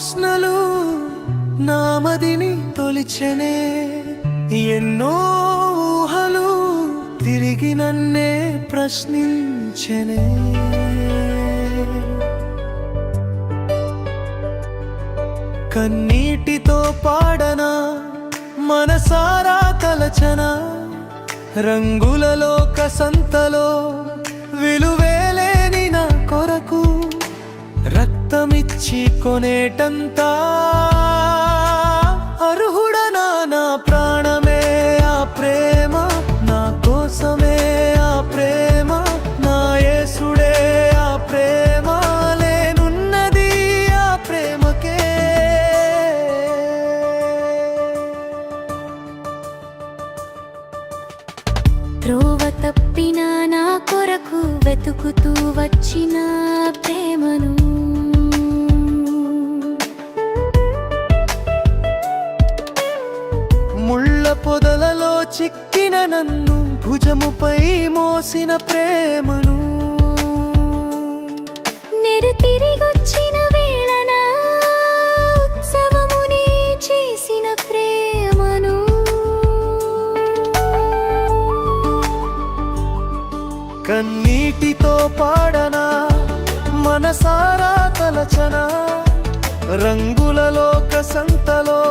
ప్రశ్నలు నామదిని తొలిచెనే, ఎన్నో ఊహలు తిరిగి నన్నే ప్రశ్నించెనే. కన్నీటితో పాడనా, మనసారా తలచనా, రంగులలో కసంతలో విలువేలేని నా కొరకు రక్తమిచ్చి కొనేటంతా అర్హుడనా నా ప్రాణమే ఆ ప్రేమ, నా కోసమే ఆ ప్రేమ, నా యేసుడే ఆ ప్రేమ, లేనున్నది ఆ ప్రేమకే. త్రోవ తప్పిన నా కొరకు వెతుకుతూ వచ్చిన ప్రేమను, ముళ్ళ పొదలలో చిక్కిన నన్ను భుజముపై మోసిన ప్రేమను, నెరు తిరిగొచ్చిన వేళన ఉత్సవమునే చేసిన ప్రేమను, కన్నీటితో పాడనా, మనసారా తలచనా, రంగులలో కసంతలో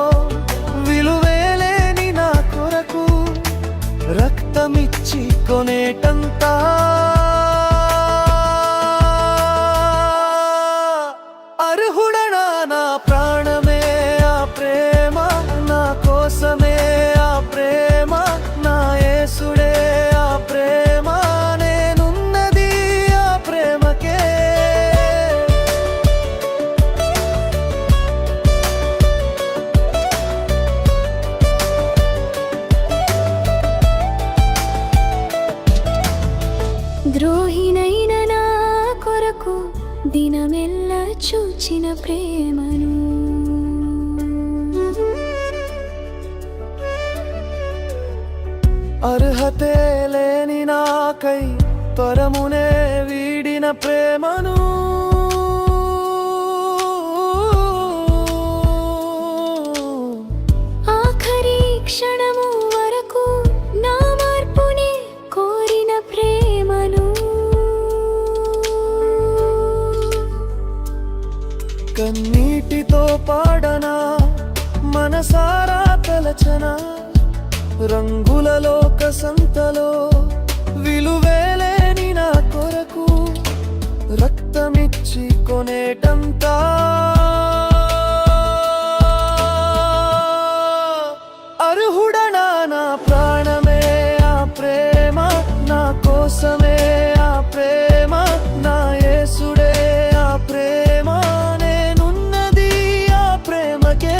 విలువేలేని నా కొరకు రక్తమిచ్చి కొనేటంతా అర్హుడనా నా ప్రాణమే ఆ ప్రేమ, నా కోసమే ఆ ప్రేమ, నా యేసుడే ఆ ప్రేమ, నేనున్నది ఆ ప్రేమకే. ద్రోహినైన నా కొరకు దినమెల్ల చూచిన ప్రేమను, అర్హతే లేని నాకై పరమునే వీడిన ప్రేమను, ఆఖరి క్షణము వరకు నా మార్పునే కోరిన ప్రేమను, కన్నీటితో పాడనా, మనసారా తలచనా, రంగులలో కసంతలో విలువేలేని నా కొరకు రక్తమిచ్చి కొనేటంతా అర్హుడనా నా ప్రాణమే ఆ ప్రేమ, నా కోసమే ఆ ప్రేమ, నా యేసుడే ఆ ప్రేమ, నేనున్నది ఆ ప్రేమకే.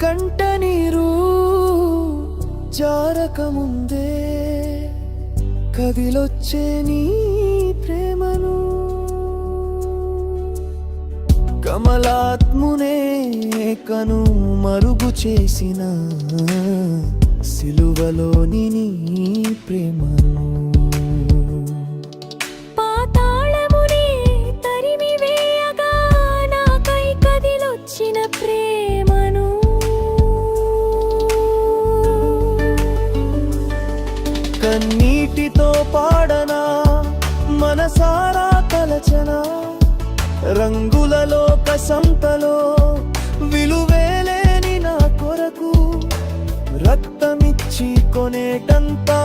కంట నీరు జారకముందే కదిలొచ్చే నీ ప్రేమను, కమలాత్మునే కను మరుగు చేసిన సిలువలోని నీ ప్రేమను, పాతాళమునే తరిమి వేయగా నాకై కదిలొచ్చిన ప్రేమను, కన్నీటితో పాడనా, మనసారా తలచనా, రంగులలో కసంతలో విలువేలేని నా కొరకు రక్తమిచ్చి కొనేటంతా